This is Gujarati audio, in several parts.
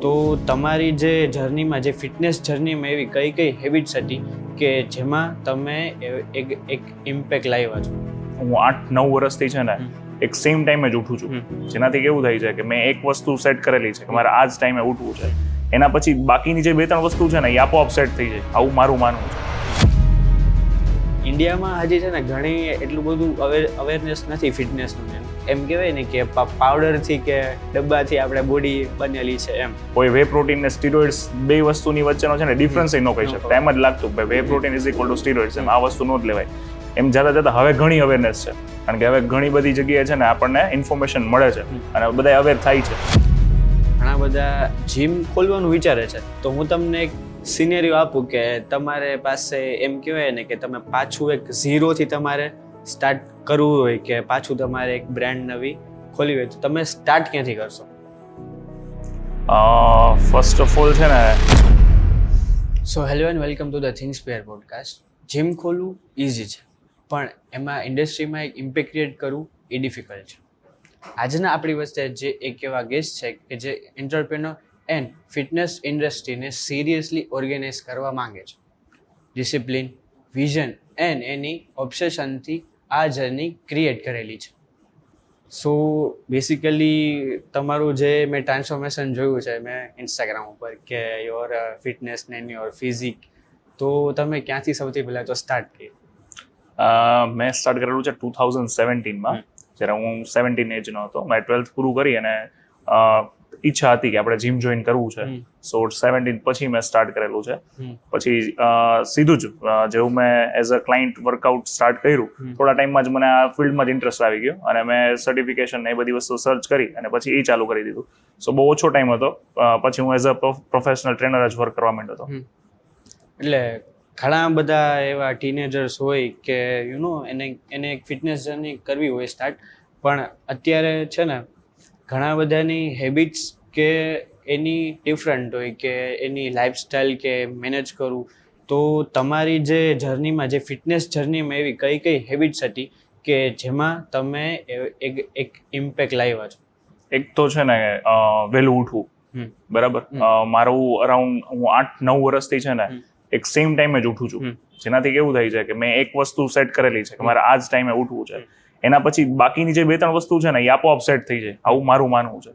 તો તમારી જે જર્નીમાં જે ફિટનેસ જર્નીમાં એવી કઈ કઈ હેબિટ્સ હતી કે જેમાં તમે એક ઇમ્પેક્ટ લાવ્યા છો? હું 8-9 વર્ષથી છે ને એક સેમ ટાઈમે જ ઉઠું છું, જેનાથી કેવું થાય છે કે મેં એક વસ્તુ સેટ કરેલી છે કે મારે આ જ ટાઈમે ઉઠવું છે. એના પછી બાકીની જે 2-3 વસ્તુ છે ને એ આપોઆપ સેટ થઈ જાય, આવું મારું માનવું છે. ઇન્ડિયામાં હજી છે ને ઘણી એટલું બધું અવેરનેસ નથી ફિટનેસનું. એમ કહેવાય ને કે પાવડરથી કે ડબ્બાથી આપણે બોડી બનેલી છે એમ. કોઈ વે પ્રોટીન ને સ્ટીરોઇડ્સ બે વસ્તુની વચ્ચેનો છે ને ડિફરન્સ ન કહી શકતા. એમ જ લાગતું કે whey protein is equal to steroids, એમ આ વસ્તુ ન જ લેવાય. એમ જતા હવે ઘણી અવેરનેસ છે, કારણ કે હવે ઘણી બધી જગ્યાએ છે ને આપણને ઇન્ફોર્મેશન મળે છે અને બધા અવેર થાય છે. ઘણા બધા જીમ ખોલવાનું વિચારે છે, તો હું તમને એક સિનેરિયો આપું કે તમારે પાસે એમ કહેવાય ને કે તમે પાછું એક ઝીરોથી તમારે સ્ટાર્ટ કરવું હોય કે પાછું તમારે એક બ્રાન્ડ નવી ખોલવી હોય, તો તમે સ્ટાર્ટ ક્યાંથી કરશો? ફર્સ્ટ ઓફ ઓલ છે ને, so hello and welcome to the થિંગ્સપેર પોડકાસ્ટ. જીમ ખોલવું ઇઝી છે, પણ એમાં ઇન્ડસ્ટ્રીમાં એક ઇમ્પેક્ટ ક્રિએટ કરવું એ ડિફિકલ્ટ છે. આજના આપણી વચ્ચે જે એક એવા ગેસ્ટ છે કે જે એન્ટરપ્રેન્યોર એન્ડ ફિટનેસ ઇન્ડસ્ટ્રીને સિરિયસલી ઓર્ગેનાઇઝ કરવા માંગે છે. ડિસિપ્લિન, વિઝન એન્ડ એની ઓબ્સેશનથી આ જર્ની ક્રિએટ કરેલી છે. સો બેસિકલી તમારું જે મેં ટ્રાન્સફોર્મેશન જોયું છે મેં ઇન્સ્ટાગ્રામ ઉપર કે યોર ફિટનેસ ને યોર ફિઝિક, તો તમે ક્યાંથી સૌથી પહેલાં તો સ્ટાર્ટ કર્યું? મેં સ્ટાર્ટ કરેલું છે 2017માં, જ્યારે હું 17 એજનો હતો. મેં 12th પૂરું કરી અને ઈચ્છા હતી કે આપણે જીમ જોઈન કરવું છે. સો 17 પછી મેં સ્ટાર્ટ કરેલું છે. પછી સીધું જ જેવું મેં as a client workout start કર્યું, થોડા ટાઈમમાં જ મને આ ફિલ્ડમાં જ ઇન્ટરેસ્ટ આવી ગયો અને મેં સર્ટિફિકેશન એ બધી વસ્તુ સર્ચ કરી અને પછી એ ચાલુ કરી દીધું. સો બહુ ઓછો ટાઈમ હતો, પછી હું એઝ અ પ્રોફેશનલ ટ્રેનર જ વર્ક કરવા માંડ્યો હતો. એટલે ઘણા બધા એવા ટીનેજર્સ હોય કે એને એક ફિટનેસ જર્ની કરવી હોય સ્ટાર્ટ, પણ અત્યારે છે ને ઘણા બધાની હેબિટ્સ કે એની ડિફરન્ટ હોય કે એની લાઈફસ્ટાઈલ કે મેનેજ કરવું. તો તમારી જે જર્નીમાં જે ફિટનેસ જર્નીમાં એવી કઈ કઈ હેબિટ્સ હતી કે જેમાં તમે એક ઇમ્પેક્ટ લાવ્યા છો? એક તો છે ને વહેલું ઉઠવું, બરાબર. મારું અરાઉન્ડ હું 8-9 વર્ષથી છે ને એક સેમ ટાઈમે જ ઉઠું છું, જેનાથી કેવું થાય છે કે મેં એક વસ્તુ સેટ કરેલી છે કે મારે આ જ ટાઈમે ઉઠવું છે. એના પછી બાકીની જે 2-3 વસ્તુ છે ને એ આપોઆપ સેટ થઈ જાય, આવું મારું માનવું છે.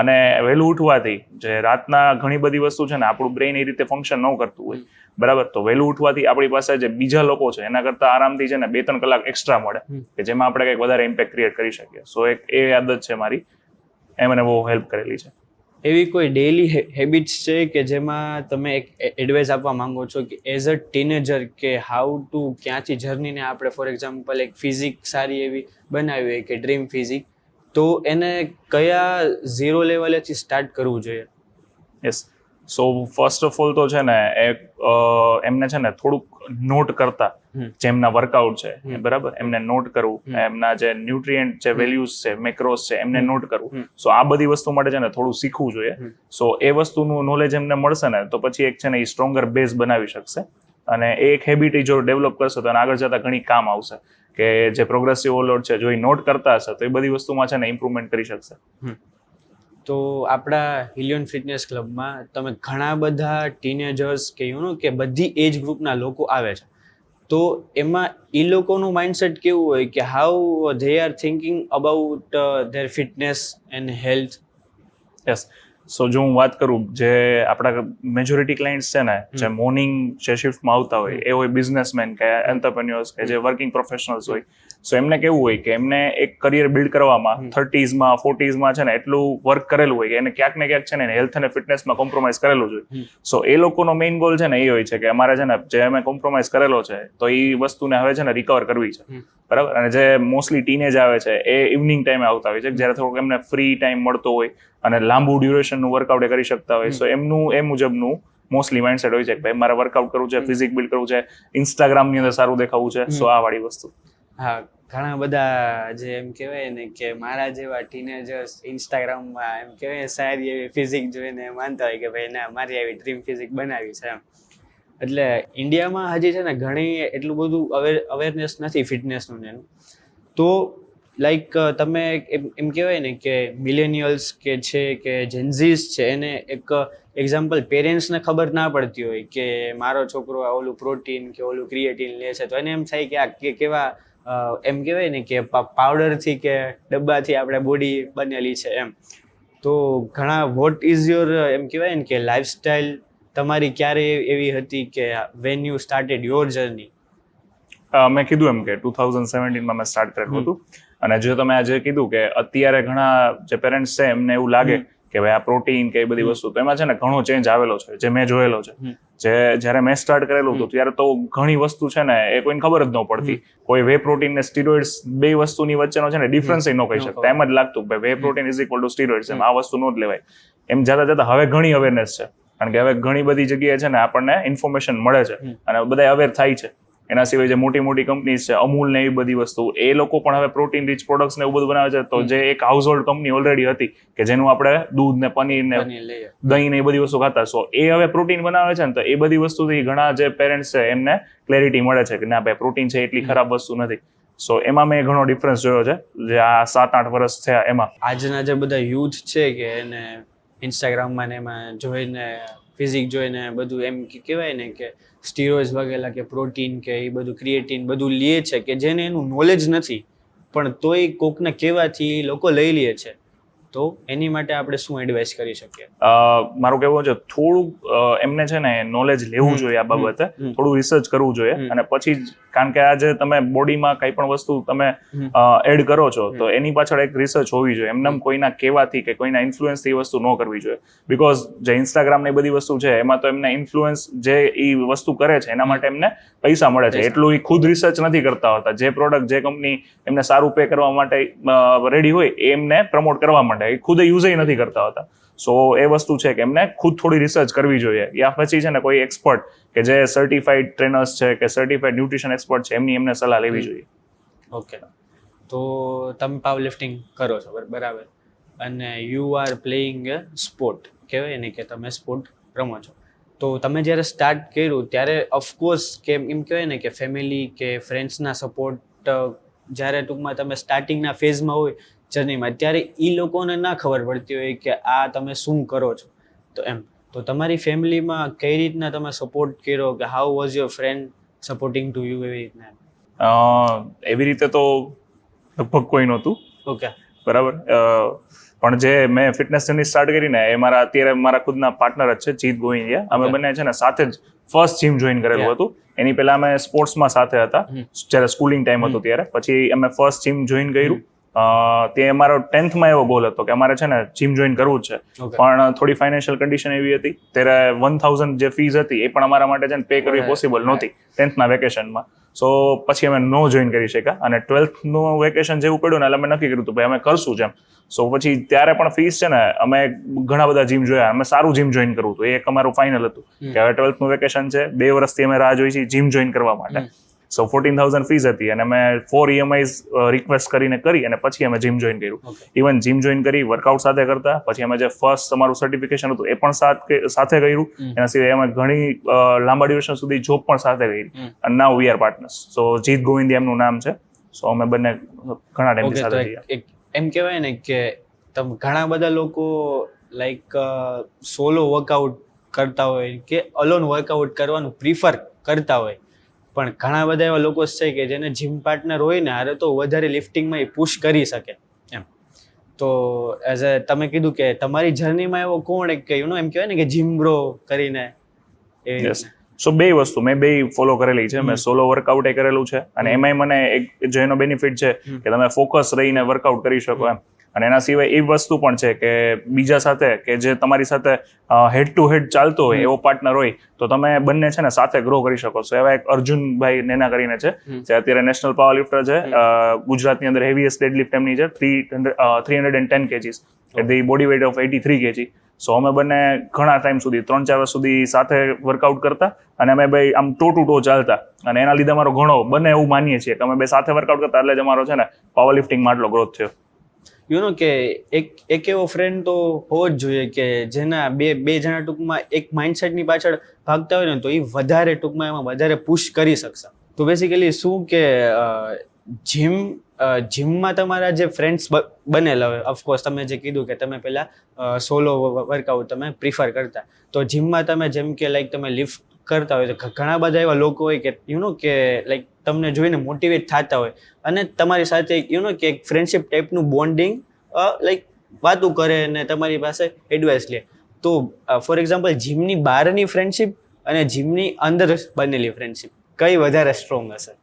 અને વહેલું ઉઠવાથી જે રાતના ઘણી બધી વસ્તુ છે ને આપણું બ્રેઇન એ રીતે ફંક્શન ન કરતું હોય, બરાબર. તો વહેલું ઉઠવાથી આપણી પાસે જે બીજા લોકો છે એના કરતાં આરામથી છે ને 2-3 કલાક એક્સ્ટ્રા મળે કે જેમાં આપણે કંઈક વધારે ઇમ્પેક્ટ ક્રિએટ કરી શકીએ. સો એક એ આદત છે મારી, એ મને બહુ હેલ્પ કરેલી છે. એવી કોઈ ડેઇલી હેબિટ્સ છે કે જેમાં તમે એક એડવાઇસ આપવા માંગો છો કે એઝ અ ટીનેજર કે હાઉ ટુ ક્યાંથી જર્નીને આપણે ફોર એક્ઝામ્પલ એક ફિઝિક સારી એવી બનાવી હોય કે ડ્રીમ ફિઝિક, તો એને કયા ઝીરો લેવલેથી સ્ટાર્ટ કરવું જોઈએ? Yes. So first of all તો છે ને એમને છે ને થોડુંક નોટ કરતા, જેમના વર્કઆઉટ છે બરાબર, એમને નોટ કરવું, એમના જે ન્યુટ્રિયન્ટ જે વેલ્યુઝ છે, મેક્રોસ છે, એમને નોટ કરવું. સો આ બધી વસ્તુ માટે છે ને થોડું શીખવું જોઈએ. સો એ વસ્તુનું નોલેજ એમને મળશે ને તો પછી એક છે ને એ સ્ટ્રોંગર બેઝ બનાવી શકશે અને એ એક હેબિટ જો ડેવલપ કરશે તો એને આગળ જતા ઘણી કામ આવશે. કે જે પ્રોગ્રેસિવ ઓવરલોડ છે જો એ નોટ કરતા હશે તો એ બધી વસ્તુમાં છે ને ઇમ્પ્રુવમેન્ટ કરી શકશે. તો આપણા હિલિયોન ફિટનેસ ક્લબમાં તમે ઘણા બધા ટીનેજર્સ કે કે બધી એજ ગ્રુપના લોકો આવે છે, તો એમાં એ લોકોનું માઇન્ડસેટ કેવું હોય કે how they are thinking about their fitness and health? Yes. So જો હું વાત કરું, જે આપણા મેજોરિટી ક્લાયન્ટ્સ છે ને જે મોર્નિંગ જે શિફ્ટમાં આવતા હોય એ હોય બિઝનેસમેન કે એન્ટરપ્રેન્યોર્સ કે જે વર્કિંગ પ્રોફેશનલ્સ હોય. સો એમને કેવું હોય કે એમને એક કરિયર બિલ્ડ કરવામાં 30s માં 40s માં છે ને એટલું વર્ક કરેલું હોય કે એને ક્યાંક ને ક્યાંક છે ને હેલ્થ અને ફિટનેસમાં કોમ્પ્રોમાઇઝ કરેલું જ હોય. સો એ લોકોનો મેઇન ગોલ છે ને એ હોય છે કે અમારે છે ને જે અમે કોમ્પ્રોમાઇઝ કરેલો છે તો એ વસ્તુને હવે છે ને રિકવર કરવી છે, બરાબર. અને જે મોસ્ટલી ટીનેજ આવે છે એ ઇવનિંગ ટાઈમે આવતા હોય છે જ્યારે થોડુંક એમને ફ્રી ટાઈમ મળતો હોય અને લાંબુ ડ્યુરેશનનું વર્કઆઉટ એ કરી શકતા હોય. સો એમનું એ મુજબનું મોસ્ટલી માઇન્ડસેટ હોય છે કે ભાઈ મારે વર્કઆઉટ કરવું છે, ફિઝિક બિલ્ડ કરવું છે, ઇન્સ્ટાગ્રામની અંદર સારું દેખાવું છે. સો આ વાળી વસ્તુ. હા, ઘણા બધા જે એમ કહેવાય ને કે મારા જેવા ટીનેજર્સ ઇન્સ્ટાગ્રામમાં એમ કહેવાય સારી એવી ફિઝિક જોઈને માનતા હોય કે ભાઈ ના મારી આવી ડ્રીમ ફિઝિક બનાવી છે એમ. એટલે ઇન્ડિયામાં હજી છે ને ઘણી એટલું બધું અવેરનેસ નથી ફિટનેસનું ને એનું. તો લાઈક તમે એમ કહેવાય ને કે મિલેનિયલ્સ કે છે કે જેન્ઝીસ છે એને એક એક્ઝામ્પલ પેરેન્ટ્સને ખબર ના પડતી હોય કે મારો છોકરો આ ઓલું પ્રોટીન કે ઓલું ક્રિએટિન લે છે તો એને એમ થાય કે આ કેવા એમ કહેવાય ને કે પાવડરથી કે ડબ્બાથી આપણે બોડી બનેલી છે એમ. તો ઘણા વોટ ઇઝ યોર એમ કહેવાય ને કે લાઈફસ્ટાઈલ તમારી ક્યારે એવી હતી કે when you started your journey? મેં કીધું એમ કે 2017માં મેં સ્ટાર્ટ કરેલું હતું. અને જો તમે આજે કીધું કે અત્યારે ઘણા જે પેરેન્ટ્સ છે એમને એવું લાગે કે ભાઈ આ પ્રોટીન કે એ બધી વસ્તુ, તો એમાં છે ને ઘણો ચેન્જ આવેલો છે જે મેં જોયેલો છે. જે જ્યારે મેં સ્ટાર્ટ કરેલું હતું ત્યારે તો ઘણી વસ્તુ છે ને એ કોઈને ખબર જ ન પડતી. કોઈ વે પ્રોટીન ને સ્ટીરોઇડ્સ બે વસ્તુની વચ્ચેનો છે ને ડિફરન્સ ન કહી શકતા. એમ જ લાગતું કે whey protein is equal to steroids, એમ આ વસ્તુ ન જ લેવાય. એમ જતા જતા હવે ઘણી અવેરનેસ છે, કારણ કે હવે ઘણી બધી જગ્યાએ છે ને આપણને ઇન્ફોર્મેશન મળે છે અને બધા અવેર થાય છે. એના સિવાય જે મોટી મોટી કંપનીઝ છે, અમૂલ ને એવી બધી વસ્તુ, એ લોકો પણ હવે પ્રોટીન રીચ પ્રોડક્ટ્સ ને એવું બધું બનાવે છે. તો જે એક હાઉસહોલ્ડ કંપની ઓલરેડી હતી કે જેનું આપણે દૂધ ને પનીર ને દહીં ને એ બધી વસ્તુ ખાતા, સો એ હવે પ્રોટીન બનાવે છે ને, તો એ બધી વસ્તુથી ઘણા જે પેરેન્ટ્સ છે એમને ક્લેરિટી મળે છે કે ના ભાઈ પ્રોટીન છે એટલી ખરાબ વસ્તુ નથી. સો એમાં મેં ઘણો ડિફરન્સ જોયો છે જે આ 7-8 વર્ષ થયા એમાં. આજના જે બધા યુથ છે કે એને ઇન્સ્ટાગ્રામમાં ને એમાં જોઈને ફિઝિક જોઈને બધું એમ કહેવાય ને કે સ્ટીરોઇડ્સ વગેરે કે પ્રોટીન કે એ બધું ક્રિએટિન બધું લે છે કે જેને એનું નોલેજ નથી, પણ તોય કોકને કહેવાથી લોકો લઈ લે છે. તો એની માટે આપણે શું એડવાઇસ કરી શકીએ? મારું કહેવું છે થોડું એમને છે ને નોલેજ લેવું જોઈએ આ બાબતે, થોડું રિસર્ચ કરવું જોઈએ. અને પછી કારણ કે આજે તમે બોડીમાં કઈ પણ વસ્તુ તમે એડ કરો છો તો એની પાછળ એક રિસર્ચ હોવી જોઈએ. એમને કોઈના કહેવાથી કે કોઈના ઇન્ફ્લુઅન્સથી એ વસ્તુ ન કરવી જોઈએ. બીકોઝ જે ઇન્સ્ટાગ્રામ ને બધી વસ્તુ છે એમાં તો એમને ઇન્ફ્લુઅન્સ જે એ વસ્તુ કરે છે એના માટે એમને પૈસા મળે છે. એટલું એ ખુદ રિસર્ચ નથી કરતા હોતા. જે પ્રોડક્ટ જે કંપની એમને સારું પે કરવા માટે રેડી હોય એ એમને પ્રમોટ કરવા માટે એ ખુદ યુઝ નથી કરતા હોતા. સો એ વસ્તુ છે કે એમને ખુદ થોડી રિસર્ચ કરવી જોઈએ. યા પછી છે ને કોઈ એક્સપર્ટ કે જે સર્ટિફાઈડ ટ્રેનર્સ છે કે સર્ટિફાઈડ ન્યુટ્રિશન એક્સપર્ટ છે એમની એમને સલાહ લેવી જોઈએ. ઓકે, તો તમે પાવર લિફ્ટિંગ કરો છો બરાબર, અને you are playing A sport, કહેવાય ને કે તમે સ્પોર્ટ રમો છો. તો તમે જ્યારે સ્ટાર્ટ કર્યું ત્યારે ઓફકોર્સ કે એમ કહેવાય ને કે ફેમિલી કે ફ્રેન્ડ્સના સપોર્ટ જ્યારે ટૂંકમાં તમે સ્ટાર્ટિંગના ફેઝમાં હોય જર્નીમાં, ત્યારે એ લોકોને ના ખબર પડતી હોય કે આ તમે શું કરો છો. તો એમ તો તમારી ફેમિલીમાં કઈ રીતના તમે સપોર્ટ કર્યો કે how was your friend supporting to you એવી રીતના? એવી રીતે તો લગભગ કોઈ નહોતું. ઓકે, બરાબર. પણ જે મેં ફિટનેસ જર્ની સ્ટાર્ટ કરી ને એ મારા અત્યારે મારા ખુદના પાર્ટનર જ છે, જીત ગોહિલિયા. અમે બંને છે ને સાથે જ ફર્સ્ટ જીમ જોઈન કરેલું હતું. એની પહેલા અમે સ્પોર્ટ્સમાં સાથે હતા જ્યારે સ્કૂલિંગ ટાઈમ હતો ત્યારે. પછી અમે ફર્સ્ટ જીમ જોઈન કર્યું. તે અમારો 10th માં એવો ગોલ હતો કે અમારે છે ને જીમ જોઈન કરવું જ છે, પણ થોડી ફાઇનાન્શિયલ કન્ડિશન એવી હતી ત્યારે 1000 જે ફીઝ હતી એ પણ અમારા માટે છે ને પે કરવી પોસિબલ નહોતી 10th ના વેકેશનમાં. સો પછી અમે નો જોઈન કરી શક્યા અને 12th નું વેકેશન જેવું પડ્યું ને એટલે અમે નક્કી કર્યું હતું ભાઈ અમે કરશું જ એમ. સો પછી ત્યારે પણ ફીસ છે ને અમે ઘણા બધા જીમ જોયા, અમે સારું જીમ જોઈન કરવું હતું, એ એક અમારું ફાઇનલ હતું કે હવે 12th નું વેકેશન છે, 2 વર્ષથી અમે રાહ જોઈ છીએ જીમ જોઈન કરવા માટે. સો 14,000 ફીસ હતી અને અમે 4 EMIs રિક્વેસ્ટ કરીને કરી અને પછી અમે જીમ જોઈન કર્યું. ઇવન જીમ જોઈન કરી વર્કઆઉટ સાથે કરતા, પછી અમે જે ફર્સ્ટ અમારું સર્ટિફિકેશન હતું એ પણ સાથે કર્યું. એના સિવાય અમે ઘણી લાંબા ડ્યુરેશન સુધી જોબ પણ સાથે કરી અને નાઉ વી આર પાર્ટનર્સ. સો જીત ગોવિંદી એમનું નામ છે. સો અમે બંને ઘણા ટાઈમથી સાથે રહ્યા. એમ કહેવાય ને કે તમે ઘણા બધા લોકો લાઈક સોલો વર્કઆઉટ કરતા હોય કે અલોન વર્કઆઉટ કરવાનું પ્રિફર કરતા હોય, પણ ઘણા બધા એવા લોકો છે કે જેને જીમ પાર્ટનર હોય ને હારે તો વધારે લિફ્ટિંગમાં એ પુશ કરી શકે એમ. તો એઝ અ તમે કીધું કે તમારી જર્નીમાં એવો કોણ એક કે યુ નો એમ કહેવાય ને કે જીમ બ્રો કરીને એ? સો બે વસ્તુ મેં બે ફોલો કરેલી છે. મેં સોલો વર્કઆઉટ એ કરેલું છે અને એમાંય મને એક જો એનો બેનિફિટ છે કે તમે ફોકસ રહીને વર્કઆઉટ કરી શકો એમ. અને એના સિવાય એ વસ્તુ પણ છે કે બીજા સાથે કે જે તમારી સાથે હેડ ટુ હેડ ચાલતો હોય એવો પાર્ટનર હોય તો તમે બંને છે ને સાથે ગ્રો કરી શકો છો. એવા એક અર્જુનભાઈ નેના કરીને છે જે અત્યારે નેશનલ પાવર લિફ્ટર છે. ગુજરાતની અંદર હેવીએસ્ટ ડેડલિફ્ટ એમની છે 310 kgs at the body weight of 83 kg. So અમે બંને ઘણા ટાઈમ સુધી 3-4 વર્ષ સુધી સાથે વર્કઆઉટ કરતા અને અમે ભાઈ આમ ટો ટુ ટો ચાલતા અને એના લીધે અમારો ઘણો બંને એવું માનીએ છીએ કે અમે બે સાથે વર્કઆઉટ કરતા એટલે જ અમારો છે ને પાવર લિફ્ટિંગમાં આટલો ગ્રોથ થયો. યુ નો કે એક એવો ફ્રેન્ડ તો હોવો જ જોઈએ કે જેના બે જણા ટૂંકમાં એક માઇન્ડસેટની પાછળ ભાગતા હોય ને તો એ વધારે ટૂંકમાં એમાં વધારે પુશ કરી શકશે. તો બેસિકલી શું કે જીમમાં તમારા જે ફ્રેન્ડ્સ બનેલા હોય, ઓફકોર્સ તમે જે કીધું કે તમે પહેલાં સોલો વર્કઆઉટ તમે પ્રિફર કરતા, તો જીમમાં તમે જેમ કે લાઈક તમે લિફ્ટ કરતા હોય તો ઘણા બધા એવા લોકો હોય કે કે લાઈક તમને જોઈને મોટિવેટ થતા હોય અને તમારી સાથે કે એક ફ્રેન્ડશિપ ટાઈપનું બોન્ડિંગ લાઈક વાતું કરે અને તમારી પાસે એડવાઇસ લે. તો ફોર એક્ઝામ્પલ જીમની બહારની ફ્રેન્ડશિપ અને જીમની અંદર બનેલી ફ્રેન્ડશિપ કઈ વધારે સ્ટ્રોંગ હશે?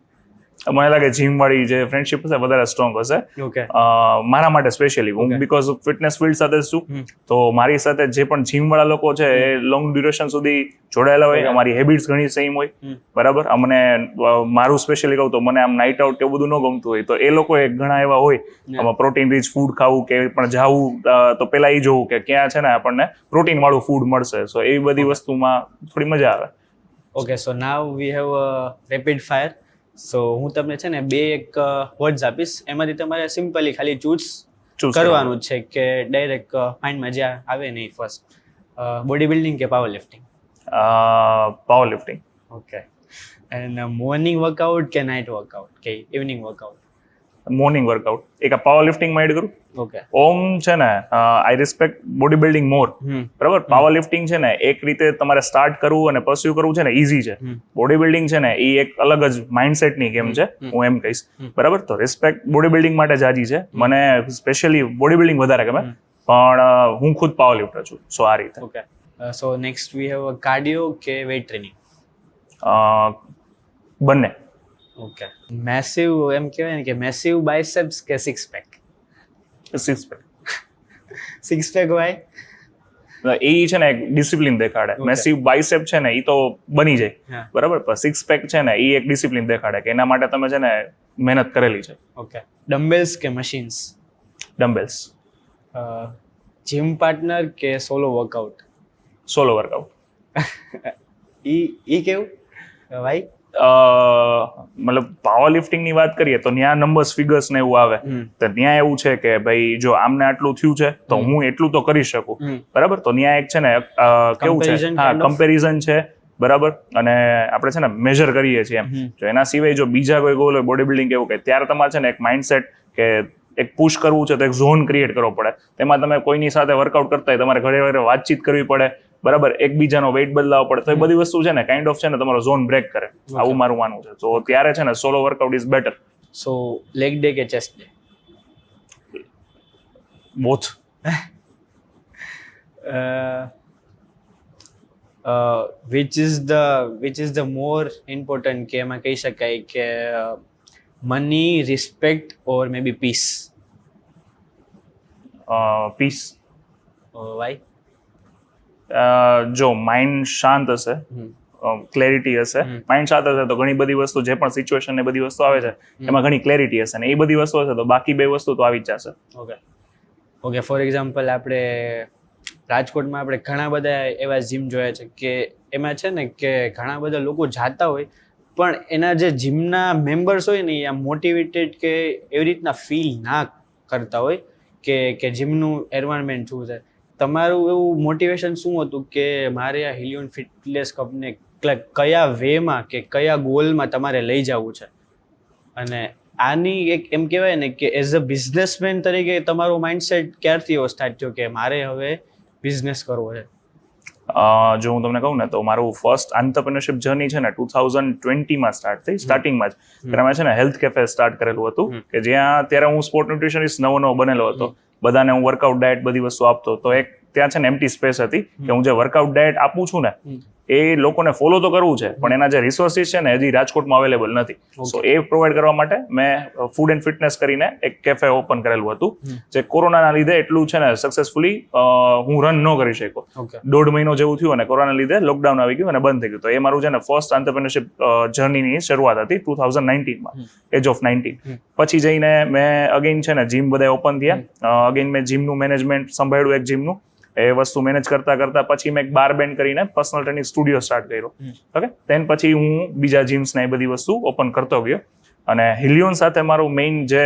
મને લાગે જીમ વાળી જે ફ્રેન્ડશિપ હશે વધારે સ્ટ્રોંગ હશે. ઓકે. મારા માટે સ્પેશિયલી હું બીકોઝ ફિટનેસ ફિલ્ડ સાથે છું, તો મારી સાથે જે પણ જીમ વાળા લોકો છે એ લોંગ ડ્યુરેશન સુધી જોડાયેલા હોય, અમારી હેબિટ્સ ઘણી સેમ હોય, બરાબર. મને મારું સ્પેશિયલી કહું તો મને આમ નાઇટ આઉટ કે બધું ન ગમતું હોય, તો એ લોકો ઘણા એવા હોય આમાં પ્રોટીન રીચ ફૂડ ખાવું કે પણ જાવું, તો પેલા એ જોવું કે ક્યાં છે ને આપણને પ્રોટીન વાળું ફૂડ મળશે. સો એવી બધી વસ્તુમાં થોડી મજા આવે. Okay, so now we have rapid fire. So હું તમને છે ને એક વર્ડ્સ આપીશ, એમાંથી તમારે સિમ્પલી ખાલી ચૂઝ કરવાનું છે કે ડાયરેક્ટ માઇન્ડમાં જ્યાં આવે નહીં. ફર્સ્ટ બોડી બિલ્ડિંગ કે power lifting? Power lifting. Okay. And morning workout કે નાઇટ વર્કઆઉટ કે ઇવનિંગ વર્કઆઉટ? Morning workout. એક પાવર લિફ્ટિંગમાં એડ કરું. ઓકે. ઓમ છે ને આઈ રિસ્પેક્ટ બોડી બિલ્ડિંગ મોર, બરાબર. પાવર લિફ્ટિંગ છે ને એક રીતે તમારે સ્ટાર્ટ કરવું અને પરસ્યુ કરવું છે ને ઈઝી છે. બોડી બિલ્ડિંગ છે ને એ એક અલગ જ માઇન્ડસેટની ગેમ છે, હું એમ કહીશ, બરાબર. તો રિસ્પેક્ટ બોડી બિલ્ડિંગ માટે જાજી છે. મને સ્પેશિયલી બોડી બિલ્ડિંગ વધારે ગમે, પણ હું ખુદ પાવર લિફ્ટર છું. સો આ રીતે. Okay. So next we have cardio કે વેઇટ ટ્રેનિંગ? બંને. ઓકે. મેસિવ એમ કહેવાય ને કે મેસિવ બાયસેપ્સ કે six pack? Six pack. Six pack why? એ છે ને એક ડિસિપ્લિન દેખાડે. મેસિવ બાયસેપ છે ને એ તો બની જાય, બરાબર, પણ સિક્સ પેક છે ને એ એક ડિસિપ્લિન દેખાડે કે એના માટે તમે છે ને મહેનત કરેલી છે. ઓકે. ડમ્બેલ્સ કે મશીન્સ? ડમ્બેલ્સ. જીમ પાર્ટનર કે સોલો વર્કઆઉટ? Solo workout. ઈ કેવું ભાઈ? મતલબ પાવર લિફ્ટિંગ ની વાત કરીએ તો ત્યાં નંબર્સ ફિગર્સ ને એવું આવે, તો ત્યાં એવું છે કે ભાઈ જો આમને આટલું થયું છે તો હું એટલું તો કરી શકું, બરાબર. તો ત્યાં એક છે ને કેવું છે, હા, કમ્પેરિઝન છે, બરાબર. અને આપણે છે ને મેજર કરીએ છીએ એમ. જો એના સિવાય જો બીજા કોઈ ગોલ હોય બોડી બિલ્ડિંગ એવું કે ત્યારે તમારે છે ને એક માઇન્ડસેટ કે એક પુશ કરવું છે તો એક ઝોન ક્રિએટ કરવો પડે. તેમાં તમે કોઈની સાથે વર્કઆઉટ કરતા હોય તમારે ઘરે ઘરે વાતચીત કરવી પડે, બરાબર. એકબીજાનો વેઇટ બદલાવો પડે, તો એ બધી વસ્તુ છે ને કાઇન્ડ ઓફ છે ને તમારો ઝોન બ્રેક કરે, આવું મારું માનવું છે. તો ત્યારે છે ને solo workout is better. So leg day કે chest day? Both. Which is the more important કે એમાં કહી શકાય કે money, respect or may be peace? Peace. Why? જો માઇન્ડ શાંત હશે, ક્લેરિટી હશે, માઇન્ડ શાંત હશે તો ઘણી બધી વસ્તુ જે પણ સિચ્યુએશન ને બધી વસ્તુ આવે છે એમાં ઘણી ક્લેરિટી હશે, ને એ બધી વસ્તુ હશે તો બાકી બે વસ્તુ તો આવી જ જશે. ઓકે. ફોર એક્ઝામ્પલ આપણે રાજકોટમાં આપણે ઘણા બધા એવા જીમ જોયા છે કે એમાં છે ને કે ઘણા બધા લોકો જાતા હોય પણ એના જે જીમના મેમ્બર્સ હોય ને એ મોટિવેટેડ કે એવી રીતના ફીલ ના કરતા હોય કે જીમનું એન્વાયરમેન્ટ શું છે. તમારું એવું મોટિવેશન શું હતું કે મારે આ હિલિયોન ફિટનેસ કંપની કયા વેમાં કે કયા ગોલમાં તમારે લઈ જવું છે? અને આની એક એમ કહેવાય ને કે એઝ અ બિઝનેસમેન તરીકે તમારો માઇન્ડસેટ ક્યારથી એવો સ્ટાર્ટ થયો કે મારે હવે બિઝનેસ કરવો છે? જો હું તમને કહું ને તો મારું ફર્સ્ટ આંતરપ્રિન્યોરશિપ જર્ની છે ને 2020માં સ્ટાર્ટ થઈ. સ્ટાર્ટિંગમાં જ ત્યારે મેં છે ને હેલ્થ કેફે સ્ટાર્ટ કરેલું હતું કે જ્યાં ત્યારે હું સ્પોર્ટ ન્યુટ્રિશનિસ્ટ નવો બનેલો હતો, બધાને હું વર્કઆઉટ ડાયટ બધી વસ્તુ આપતો. તો એક ત્યાં છે ને એમ્પ્ટી સ્પેસ હતી કે હું જે વર્કઆઉટ ડાયટ આપું છું ને એ લોકોને ફોલો તો કરવું છે પણ એના જે રિસોર્સિસ છે ને હજી રાજકોટમાં અવેલેબલ નથી. સો એ પ્રોવાઈડ કરવા માટે મેં ફૂડ એન્ડ ફિટનેસ કરીને એક કેફે ઓપન કરેલું હતું, જે કોરોનાના લીધે એટલું છે ને સક્સેસફુલી હું રન ન કરી શક્યો. 1.5 મહિનો જેવું થયું અને કોરોના લીધે લોકડાઉન આવી ગયું અને બંધ થઈ ગયું. તો એ મારું છે ને ફર્સ્ટ આંતરપ્રિન્યોરશિપ જર્નીની શરૂઆત હતી 2019માં, એજ ઓફ 19. પછી જઈને મેં અગેન છે ને જીમ બધા ઓપન થયા, અગેન મેં જીમનું મેનેજમેન્ટ સંભાળ્યું, એક જીમનું એ વસ્તુ મેનેજ કરતા પછી મેં એક બાર બેન્ડ કરીને પર્સનલ ટ્રેનિંગ સ્ટુડિયો સ્ટાર્ટ કર્યો. ઓકે. તેન પછી હું બીજા જીમ્સ ને એ બધી વસ્તુ ઓપન કરતો ગયો. અને હિલિયોન સાથે મારું મેઇન જે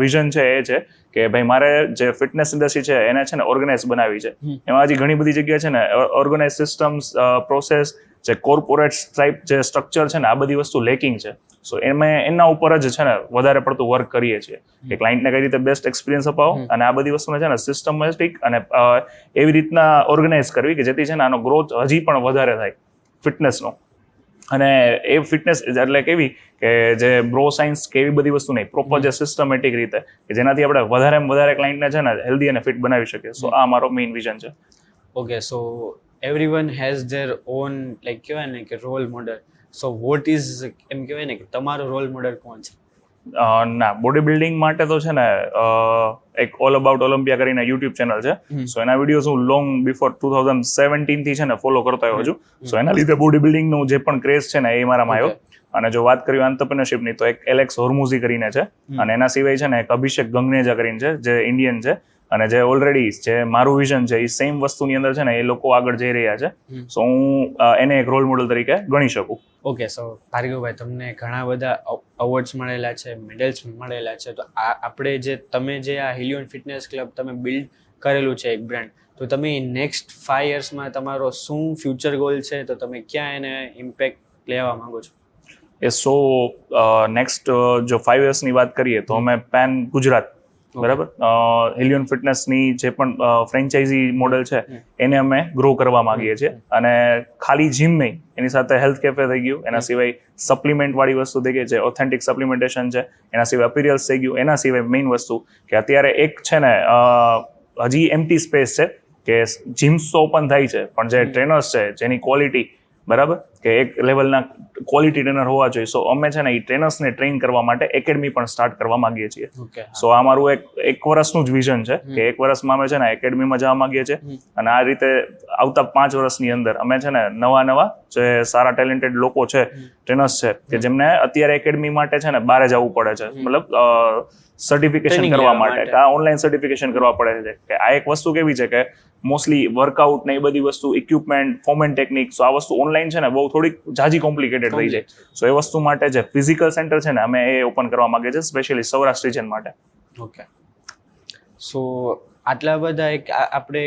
વિઝન છે એ છે કે ભાઈ મારે જે ફિટનેસ ઇન્ડસ્ટ્રી છે એને છે ને ઓર્ગેનાઇઝ બનાવી છે. એમાં હજી ઘણી બધી જગ્યા છે ને ઓર્ગેનાઇઝ સિસ્ટમ્સ, પ્રોસેસ જે કોર્પોરેટ ટાઈપ જે સ્ટ્રક્ચર છે ને આ બધી વસ્તુ લેકિંગ છે. સો એના ઉપર જ છે ને વધારે પડતું વર્ક કરીએ છીએ કે ક્લાયન્ટને કઈ રીતે બેસ્ટ એક્સપિરિયન્સ અપાવો અને આ બધી વસ્તુને છે ને સિસ્ટમેટિક અને એવી રીતના ઓર્ગેનાઇઝ કરવી કે જેથી છે ને આનો ગ્રોથ હજી પણ વધારે થાય ફિટનેસનો. અને એ ફિટનેસ એટલે કેવી કે જે બ્રો સાયન્સ કે એવી બધી વસ્તુ નહીં, પ્રોપર જે સિસ્ટમેટિક રીતે કે જેનાથી આપણે વધારે ક્લાયન્ટને છે ને હેલ્ધી અને ફિટ બનાવી શકીએ. સો આ મારો મેઇન વિઝન છે. Okay, so everyone has their own like કહેવાય ને કે role model. So what is એમ કહેવાય ને કે તમારો રોલ મોડલ કોણ છે? ના, બોડી બિલ્ડિંગ માટે તો છે ને એક ઓલ અબાઉટ ઓલિમ્પિયા કરીને યુટ્યુબ ચેનલ છે. સો એના વિડીયોઝ હું લોંગ બિફોર 2017 થી છે ને ફોલો કરતો આવ્યો છું. સો એના લીધે બોડી બિલ્ડિંગનું જે પણ ક્રેઝ છે ને એ મારામાં આવ્યો. અને જો વાત કરીએ એન્ટરપ્રેન્યોરશિપની તો એક એલેક્સ હોર્મુઝી કરીને છે અને એના સિવાય છે ને એક અભિષેક ગંગનેજા કરીને છે જે ઇન્ડિયન છે અને જે ઓલરેડી જે મારું વિઝન છે એ સેમ વસ્તુની અંદર છે ને એ લોકો આગળ જઈ રહ્યા છે. સો હું એને એક રોલ મોડલ તરીકે ગણી શકું. ઓકે, સો ભાર્ગવભાઈ, તમને ઘણા બધા અવોર્ડ્સ મળેલા છે, મેડલ્સ મળેલા છે, તો આપણે તમે જે આ હિલિયોન ફિટનેસ ક્લબ તમે બિલ્ડ કરેલું છે એક બ્રાન્ડ, તો તમે નેક્સ્ટ 5 યર્સમાં તમારો શું ફ્યુચર ગોલ છે, તો તમે ક્યાં એને ઇમ્પેક્ટ લેવા માંગો છો? સો નેક્સ્ટ જો 5 યર્સની વાત કરીએ તો અમે પેન ગુજરાત બરાબર હિલિયોન ફિટનેસની જે પણ ફ્રેન્ચાઇઝી મોડેલ છે એને અમે ગ્રો કરવા માંગીએ છીએ. અને ખાલી જીમ નહીં, એની સાથે હેલ્થ કેફે થઈ ગયું, એના સિવાય સપ્લિમેન્ટ વાળી વસ્તુ થઈ ગઈ, જે ઓથેન્ટિક સપ્લિમેન્ટેશન છે, એના સિવાય અપિરિયલ્સ થઈ ગયું, એના સિવાય મેઇન વસ્તુ કે અત્યારે એક છે ને હજી એમ્પ્ટી સ્પેસ છે કે જીમ્સ તો ઓપન થાય છે પણ જે ટ્રેનર્સ છે જેની ક્વોલિટી બરાબર કે એક લેવલના ક્વોલિટી ટ્રેનર હોવા જોઈએ. સો અમે છે ને એ ટ્રેનર્સને ટ્રેન કરવા માટે એકેડમી પણ સ્ટાર્ટ કરવા માંગીએ છીએ. સો આ મારું એક વર્ષનું જ વિઝન છે કે એક વર્ષમાં અમે છે ને એકેડમીમાં જવા માંગીએ છીએ અને આ રીતે આવતા 5 વર્ષની અંદર અમે છે ને નવા જે સારા ટેલેન્ટેડ લોકો છે, ટ્રેનર્સ છે કે જેમને અત્યારે એકેડમી માટે છે ને બહાર જવું પડે છે, મતલબ સર્ટિફિકેશન કરવા માટે કે ઓનલાઈન સર્ટિફિકેશન કરવા પડે છે. કે આ એક વસ્તુ કેવી છે કે મોસ્ટલી વર્કઆઉટ ને એ બધી વસ્તુ, ઇક્વિપમેન્ટ, ફોર્મેન્ટ ટેકનિક, સો આ વસ્તુ ઓનલાઈન છે ને બહુ થોડીક જાજી કોમ્પ્લિકેટેડ થઈ જાય. સો એ વસ્તુ માટે જે ફિઝિકલ સેન્ટર છે ને અમે એ ઓપન કરવા માંગીએ છીએ સ્પેશિયલી સૌરાષ્ટ્ર રિજન માટે. ઓકે, સો આટલા બધા આપણે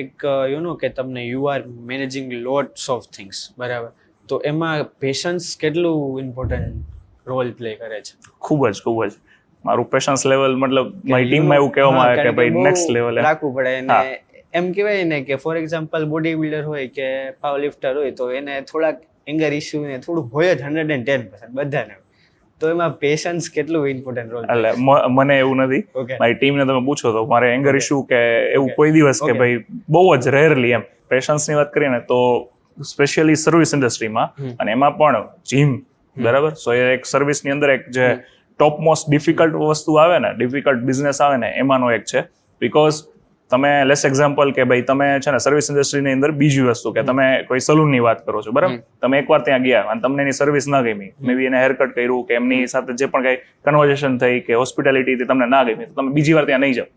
યુ નો કે તમને you are managing lots of things, બરાબર, તો એમાં પેશન્સ કેટલું ઇમ્પોર્ટન્ટ રોલ પ્લે કરે છે? ખૂબ જ મારું પેશન્સ લેવલ મતલબ મારી ટીમમાં એવું કહેવામાં આવે કે ભાઈ નેક્સ્ટ લેવલે રાખવું પડે. અને એમ કહેવાય ને કે ફોર એક્ઝામ્પલ બોડી બિલ્ડર હોય કે પાવર લિફ્ટર હોય તો એને થોડાક એંગર ઇસ્યુ ને થોડું હોય જ 110% બધાને, તો એમાં પેશન્સ કેટલું ઇમ્પોર્ટન્ટ રોલ? એટલે મને એવું નથી, મારી ટીમને તમે પૂછો તો મારે એંગર ઇસ્યુ કે એવું કોઈ દિવસ કે ભાઈ બહુ જ રેરલી એમ. પેશન્સની વાત કરીએ ને તો સ્પેશિયલી સર્વિસ ઇન્ડસ્ટ્રીમાં અને એમાં પણ જીમ બરાબર, સો એ એક સર્વિસની અંદર એક જે ટોપ મોસ્ટ ડિફિકલ્ટ વસ્તુ આવે ને, ડિફિકલ્ટ બિઝનેસ આવે ને એમાંનો એક છે. બિકોઝ તમે લેસ એક્ઝામ્પલ કે ભાઈ તમે છે ને સર્વિસ ઇન્ડસ્ટ્રીની અંદર બીજી વસ્તુ કે તમે કોઈ સલૂનની વાત કરો છો બરાબર, તમે એકવાર ત્યાં ગયા અને તમને એની સર્વિસ ના ગમી, મે બી એને હેરકટ કર્યું કે એમની સાથે જે પણ કઈ કન્વર્ઝેશન થઈ કે હોસ્પિટાલિટી તમને ના ગમી, તો તમે બીજી વાર ત્યાં નહીં જાઓ.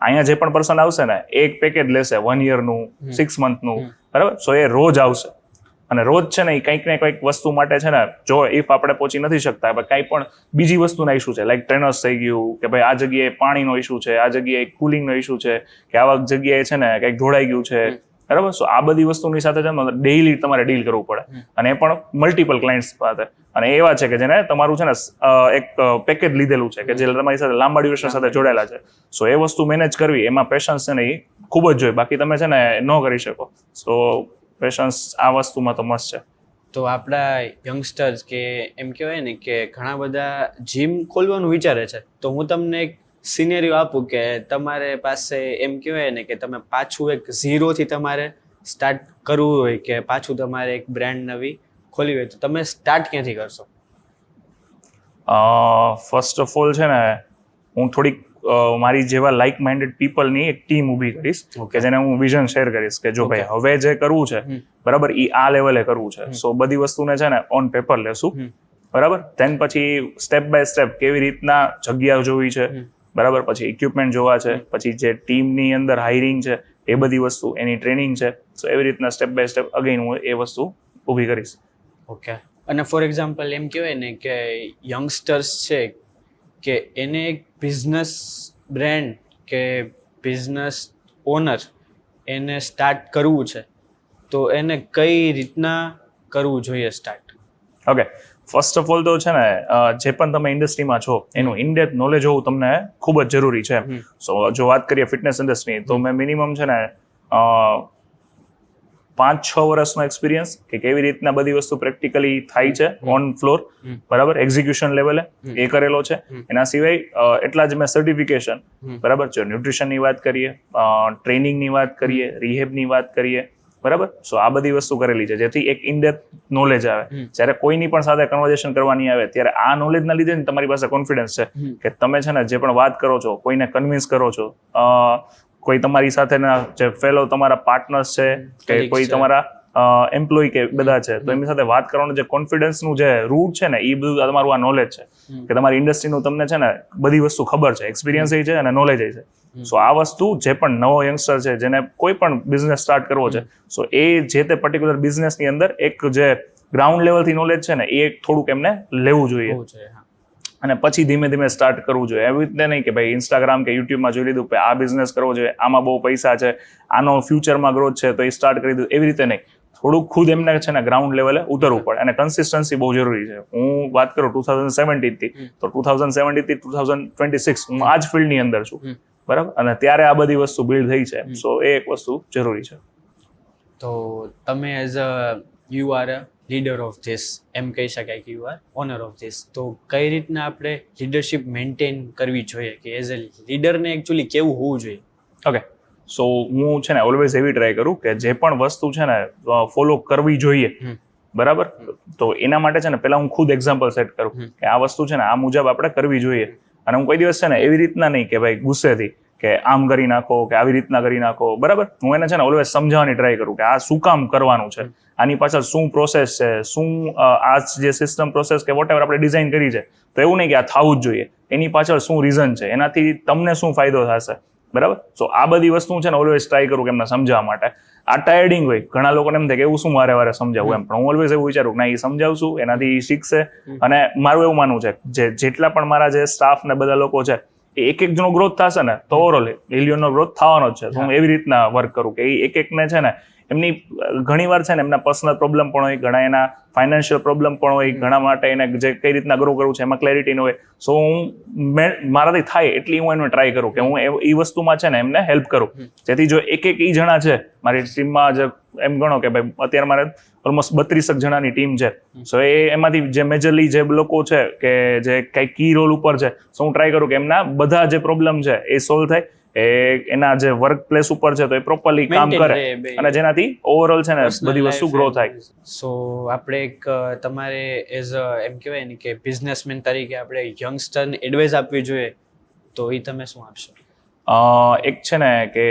અહીંયા જે પણ પર્સન આવશે ને એક પેકેજ લેશે 1 યરનું, 6 મંથનું બરાબર, સો એ રોજ આવશે અને રોજ છે ને એ કંઈક ને કંઈક વસ્તુ માટે છે ને જો ઇફ આપણે પહોંચી નથી શકતા, કાંઈ પણ બીજી વસ્તુના ઇસ્યુ છે, લાઈક ટ્રેનર્સ થઈ ગયું કે ભાઈ આ જગ્યાએ પાણીનો ઇસ્યુ છે, આ જગ્યાએ કુલિંગનો ઇસ્યુ છે કે આવા જગ્યાએ છે ને કંઈક ઢોળાઈ ગયું છે બરાબર. સો આ બધી વસ્તુની સાથે છે ને ડેઈલી તમારે ડીલ કરવું પડે અને એ પણ મલ્ટિપલ ક્લાયન્ટ્સ સાથે. અને એવા છે કે જેને તમારું છે ને એક પેકેજ લીધેલું છે કે જે તમારી સાથે લાંબા ડ્યુરેશન સાથે જોડાયેલા છે. સો એ વસ્તુ મેનેજ કરવી એમાં પેશન્સ છે ને એ ખૂબ જ જોઈએ, બાકી તમે છે ને ન કરી શકો. સો પેશન્સ આ વસ્તુમાં તો મસ્ત છે. તો આપણા યંગસ્ટર્સ કે એમ કહેવાય ને કે ઘણા બધા જીમ ખોલવાનું વિચારે છે, તો હું તમને એક સિનેરિયો આપું કે તમારે પાસે એમ કહેવાય ને કે તમે પાછું એક ઝીરોથી તમારે સ્ટાર્ટ કરવું હોય કે પાછું તમારે એક બ્રાન્ડ નવી ખોલવી હોય, તો તમે સ્ટાર્ટ ક્યાંથી કરશો? ફર્સ્ટ ઓફ ઓલ છે ને હું થોડીક મારી જેવા લાઇક માઇન્ડેડ પીપલની એક ટીમ ઊભી કરીશ કે જેને હું વિઝન શેર કરીશ કે જો ભાઈ હવે જે કરવું છે બરાબર એ આ લેવલે કરવું છે. સો બધી વસ્તુને છે ને ઓન પેપર લેશું બરાબર, ધેન પછી સ્ટેપ બાય સ્ટેપ કેવી રીતના જગ્યા જોવી છે બરાબર, પછી ઇક્વિપમેન્ટ જોવા છે, પછી જે ટીમની અંદર હાયરિંગ છે એ બધી વસ્તુ, એની ટ્રેનિંગ છે. સો એવી રીતના સ્ટેપ બાય સ્ટેપ અગેન હું એ વસ્તુ ઊભી કરીશ. ઓકે, અને ફોર એક્ઝામ્પલ એમ કહેવાય ને કે યંગસ્ટર્સ છે કે એને એક બિઝનેસ બ્રાન્ડ કે બિઝનેસ ઓનર એને સ્ટાર્ટ કરવું છે, તો એને કઈ રીતના કરવું જોઈએ start? Okay, first of all તો છે ને જે પણ તમે ઇન્ડસ્ટ્રીમાં છો એનું ઇનડેપ્થ નોલેજ હોવું તમને ખૂબ જ જરૂરી છે. સો જો વાત કરીએ ફિટનેસ ઇન્ડસ્ટ્રીની તો મેં મિનિમમ છે ને 5-6 વર્ષનો એક્સપિરિયન્સ કે કેવી રીતના બધી વસ્તુ પ્રેક્ટિકલી થાય છે ઓન ફ્લોર, બરાબર, એક્ઝિક્યુશન લેવલે એ કરેલો છે. એના સિવાય એટલા જ મેં સર્ટિફિકેશન, બરાબર, જો ન્યુટ્રિશનની વાત કરીએ, ટ્રેનિંગની વાત કરીએ, રિહેબની વાત કરીએ, બરાબર, સો આ બધી વસ્તુ કરેલી છે જેથી એક ઇનડેપ્થ નોલેજ આવે. જ્યારે કોઈની પણ સાથે કન્વર્ઝેશન કરવાની આવે ત્યારે આ નોલેજના લીધે ને તમારી પાસે કોન્ફિડન્સ છે કે તમે છે ને જે પણ વાત કરો છો, કોઈને કન્વિન્સ કરો છો, કોઈ તમારી સાથેના જે ફેલો તમારા પાર્ટનર્સ છે કે કોઈ તમારા એમ્પ્લોય કે બધા છે તો એમની સાથે વાત કરવાનું જે કોન્ફિડન્સનું જે રૂટ છે ને એ બધું તમારું આ નોલેજ છે કે તમારી ઇન્ડસ્ટ્રીનું તમને છે ને બધી વસ્તુ ખબર છે, એક્સપિરિયન્સ છે અને નોલેજ છે. સો આ વસ્તુ જે પણ નવો યંગસ્ટર છે જેને કોઈ પણ બિઝનેસ સ્ટાર્ટ કરવો છે, સો એ જે તે પર્ટિક્યુલર બિઝનેસની અંદર એક જે ગ્રાઉન્ડ લેવલથી નોલેજ છે ને એ થોડુંક એમને લેવું જોઈએ અને પછી ધીમે ધીમે સ્ટાર્ટ કરવું જોઈએ. એવી રીતે નહીં કે ભાઈ ઇન્સ્ટાગ્રામ કે યુટ્યુબમાં જોઈ લીધું કે આ બિઝનેસ કરવો જોઈએ, આમાં બહુ પૈસા છે, આનો ફ્યુચરમાં ગ્રોથ છે તો એ સ્ટાર્ટ કરી દીધું, એવી રીતે નહીં. થોડુંક ખુદ એમને છે ને ગ્રાઉન્ડ લેવલે ઉતરવું પડે અને કન્સિસ્ટન્સી બહુ જરૂરી છે. હું વાત કરું 2017 થી તો 2017 થી 2026 હું આ જ ફિલ્ડની અંદર છું, બરાબર, અને ત્યારે આ બધી વસ્તુ બિલ્ડ થઈ છે. સો એ એક વસ્તુ જરૂરી છે. તો તમે as a you are a leader of this, એમ કહી શકાય કે you are owner of this, તો કઈ રીતના આપણે લીડરશિપ મેન્ટેન કરવી જોઈએ કે એઝ અ લીડરને એકચ્યુઅલી કેવું હોવું જોઈએ? ઓકે, સો હું છે ને ઓલવેઝ એવી ટ્રાય કરું કે જે પણ વસ્તુ છે ને ફોલો કરવી જોઈએ, બરાબર, તો એના માટે છે ને પહેલા હું ખુદ એક્ઝામ્પલ સેટ કરું કે આ વસ્તુ છે ને આ મુજબ આપણે કરવી જોઈએ. અને હું કોઈ દિવસ છે ને એવી રીતના નહીં કે ભાઈ ગુસ્સેથી કે આમ કરી નાખો કે આવી રીતના કરી નાખો, બરાબર, હું એને છે ને ઓલવેઝ સમજાવવાની ટ્રાય કરું કે આ શું કામ કરવાનું છે, આની પાછળ શું પ્રોસેસ છે, શું આ જે સિસ્ટમ પ્રોસેસ કે વોટ એવર આપણે ડિઝાઇન કરી છે તો એવું નહીં કે આ થવું જ જોઈએ, એની પાછળ શું રીઝન છે, એનાથી તમને શું ફાયદો થશે, બરાબર. સો આ બધી વસ્તુ છે ને ઓલવેઝ ટ્રાય કરું કે એમને સમજાવવા માટે. આ ટાયર્ડિંગ હોય, ઘણા લોકોને એમ થાય કે એવું શું વારે વારે સમજાવવું એમ, પણ હું ઓલવેઝ એવું વિચારું કે ના એ સમજાવશું એનાથી શીખશે. અને મારું એવું માનવું છે જે જેટલા પણ મારા જે સ્ટાફ ને બધા લોકો છે એ એક જણો ગ્રોથ થશે ને તો ઓવરઓલ મિલિયનનો ગ્રોથ થવાનો જ છે. તો હું એવી રીતના વર્ક કરું કે એ એક ને છે ને એમની ઘણી વાર છે ને એમના પર્સનલ પ્રોબ્લેમ પણ હોય, ઘણા એના ફાઇનાન્શિયલ પ્રોબ્લેમ પણ હોય, ઘણા માટે એને જે કઈ રીતના ગ્રો કરવું છે એમાં ક્લેરિટી ન હોય. સો હું મારાથી થાય એટલી હું એને ટ્રાય કરું કે હું એ વસ્તુમાં છે ને એમને હેલ્પ કરું, જેથી જો એક ઈ જણા છે મારી ટીમમાં, જે એમ ગણો કે ભાઈ અત્યારે મારે ઓલમોસ્ટ 32 જણાની ટીમ છે, સો એમાંથી જે મેજરલી જે લોકો છે કે જે કઈ કી રોલ ઉપર છે, સો હું ટ્રાય કરું કે એમના બધા જે પ્રોબ્લેમ છે એ સોલ્વ થાય, એના જે વર્ક પ્લેસ ઉપર છે તો એ પ્રોપરલી કામ કરે અને જેનાથી ઓવરઓલ છે ને બધી વસ્તુ ગ્રો થાય. સો આપણે એક તમારે એઝ અ એમ કહેવાય ને કે બિઝનેસમેન તરીકે આપણે યંગસ્ટરને એડવાઇસ આપવી જોઈએ તો એ તમે શું આપશો? એક છે ને કે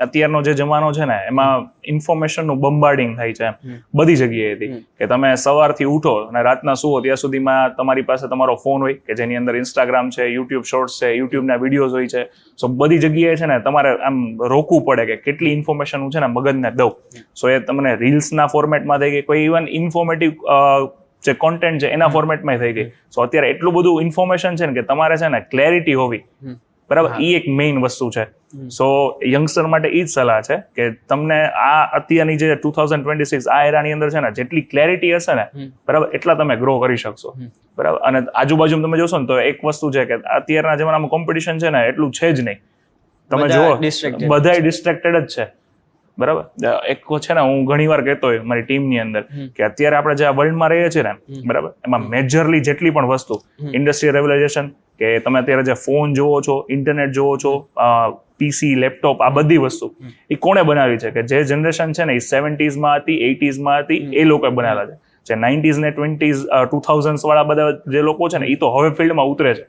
અત્યારનો જે જમાનો છે ને એમાં ઇન્ફોર્મેશનનું બમ્બાર્ડિંગ થાય છે બધી જગ્યાએથી, કે તમે સવારથી ઉઠો અને રાતના સુવો ત્યાં સુધીમાં તમારી પાસે તમારો ફોન હોય કે જેની અંદર ઇન્સ્ટાગ્રામ છે, યુટ્યુબ શોર્ટ્સ છે, યુટ્યુબના વિડીયોઝ હોય છે. સો બધી જગ્યાએ છે ને તમારે આમ રોકવું પડે કે કેટલી ઇન્ફોર્મેશન હું છે ને મગજને દઉં. સો એ તમને રીલ્સના ફોર્મેટમાં થઈ ગઈ, કોઈ ઇવન ઇન્ફોર્મેટિવ જે કોન્ટેન્ટ છે એના ફોર્મેટમાં થઈ ગઈ. સો અત્યારે એટલું બધું ઇન્ફોર્મેશન છે ને કે તમારે છે ને ક્લેરિટી હોવી, બરાબર, એ એક મેઇન વસ્તુ છે. સો યંગસ્ટર માટે એ જ સલાહ છે કે તમને આ અત્યારની જે 2026 આ એરાની અંદર છે ને જેટલી ક્લેરિટી હશે ને, બરાબર, એટલા તમે ગ્રો કરી શકશો, બરાબર. અને આજુબાજુ તમે જોશો ને તો એક વસ્તુ છે કે અત્યારના જમાનામાં કોમ્પિટિશન છે ને એટલું છે જ નહીં. તમે જુઓ બધા ડિસ્ટ્રેક્ટેડ જ છે, બરાબર. એક છે ને હું ઘણી વાર કહેતો હોય મારી ટીમની અંદર કે અત્યારે આપણે જે આ વર્લ્ડમાં રહીએ છીએ ને, બરાબર, એમાં મેજરલી જેટલી પણ વસ્તુ ઇન્ડસ્ટ્રીયલ રેવોલ્યુશન કે તમે અત્યારે જે ફોન જોવો છો, ઇન્ટરનેટ જોવો છો, પીસી, લેપટોપ, આ બધી વસ્તુ એ કોણે બનાવી છે કે જે જનરેશન છે ને એ 70s હતી, 80s હતી, એ લોકોએ બનાવેલા છે. જે 90s ને 2000s વાળા બધા જે લોકો છે ને એ તો હવે ફિલ્ડમાં ઉતરે છે.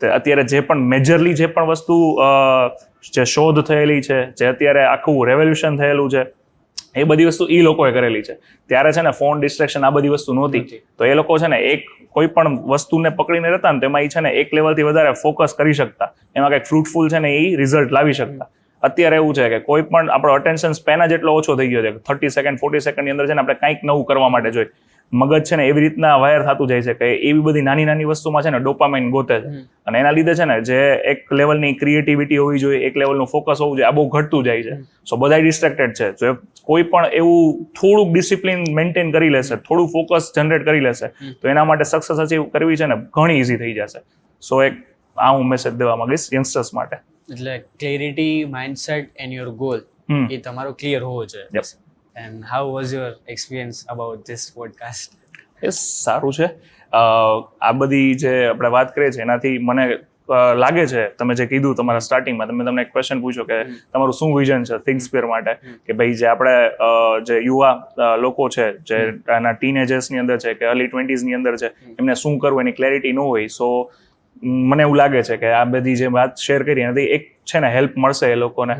અત્યારે જે પણ મેજરલી જે પણ વસ્તુ જે શોધ થયેલી છે, જે અત્યારે આખું રેવોલ્યુશન થયેલું છે, એ બધી વસ્તુ એ લોકોએ કરેલી છે. ત્યારે છે ને ફોન ડિસ્ટ્રેક્શન આ બધી વસ્તુ નહોતી, તો એ લોકો છે ને એક કોઈ પણ વસ્તુને પકડીને રહેતા ને તેમાં એ છે ને એક લેવલથી વધારે ફોકસ કરી શકતા, એમાં કંઈક ફ્રૂટફુલ છે ને એ રિઝલ્ટ લાવી શકતા. અત્યારે એવું છે કે કોઈ પણ આપણો અટેન્શન સ્પેન જ એટલો ઓછો થઈ ગયો છે, 30 સેકન્ડ 40 સેકન્ડની અંદર છે ને આપણે કંઈક નવું કરવા માટે જોઈએ. મગજ છે ને એવી રીતના વાયર થતું જાય છે કે એવી બધી નાની નાની વસ્તુમાં છે ને ડોપામાઇન ગોતે છે. અને એના લીધે છે ને જે એક લેવલની ક્રિએટિવિટી હોવી જોઈએ, એક લેવલનું ફોકસ હોવું જોઈએ, આ બહુ ઘટતું જાય છે. સો બધા ડિસ્ટ્રેક્ટેડ છે. જો કોઈ પણ એવું થોડુંક ડિસિપ્લિન મેન્ટેન કરી લેશે, થોડું ફોકસ જનરેટ કરી લેશે, તો એના માટે સક્સેસ અચીવ કરવી છે ને ઘણી ઇઝી થઈ જશે. સો એક આ હું મેસેજ દેવા માંગીશ યંગસ્ટર્સ માટે. એટલે clarity, mindset and your goal એ તમારો ક્લિયર હોવો જોઈએ. And how was your experience about this podcast? Yes, સારું છે. આ બધી જે આપણે વાત કરીએ છીએ એનાથી મને લાગે છે, તમે જે કીધું તમારા સ્ટાર્ટિંગમાં, તમને એક ક્વેશ્ચન પૂછ્યો કે તમારું શું વિઝન છે થિંકસ્પેર માટે, કે ભાઈ જે આપણે જે યુવા લોકો છે, જે આના ટીનેજર્સની અંદર છે કે અર્લી 20s ની અંદર છે, એમને શું કરવું એની ક્લેરિટી ન હોય. સો મને એવું લાગે છે કે આ બધી જે વાત શેર કરી એનાથી એક છે ને હેલ્પ મળશે એ લોકોને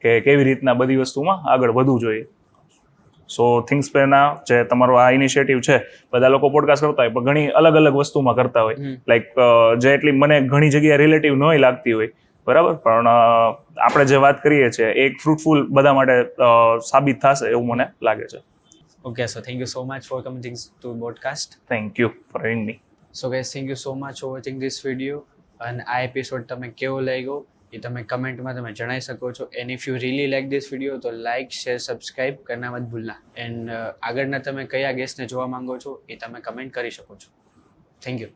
કે કેવી રીતના બધી વસ્તુમાં આગળ વધવું જોઈએ. સો થિંકસ્પેરના જે તમારો આ ઇનિશિયેટિવ છે, બધા લોકો પોડકાસ્ટ કરતા હોય પણ ઘણી અલગ અલગ વસ્તુમાં કરતા હોય. લાઈક જે એટલી મને ઘણી જગ્યાએ રિલેટિવ ન લાગતી હોય, બરાબર, પણ આપણે જે વાત કરીએ છીએ એક ફ્રૂટફુલ બધા માટે સાબિત થશે એવું મને લાગે છે. Okay, so thank you so much for coming to podcast. Thank you for having me. So guys, thank you so much for watching this video. અને આ એપિસોડ તમે કેવો લાગ્યો એ તમે કમેન્ટમાં તમે જણાવી શકો છો. And if you really like this video તો લાઈક, શેર, સબસ્ક્રાઈબ કરના મત ભૂલના. એન્ડ આગળના તમે કયા ગેસ્ટને જોવા માંગો છો એ તમે કમેન્ટ કરી શકો છો. Thank you.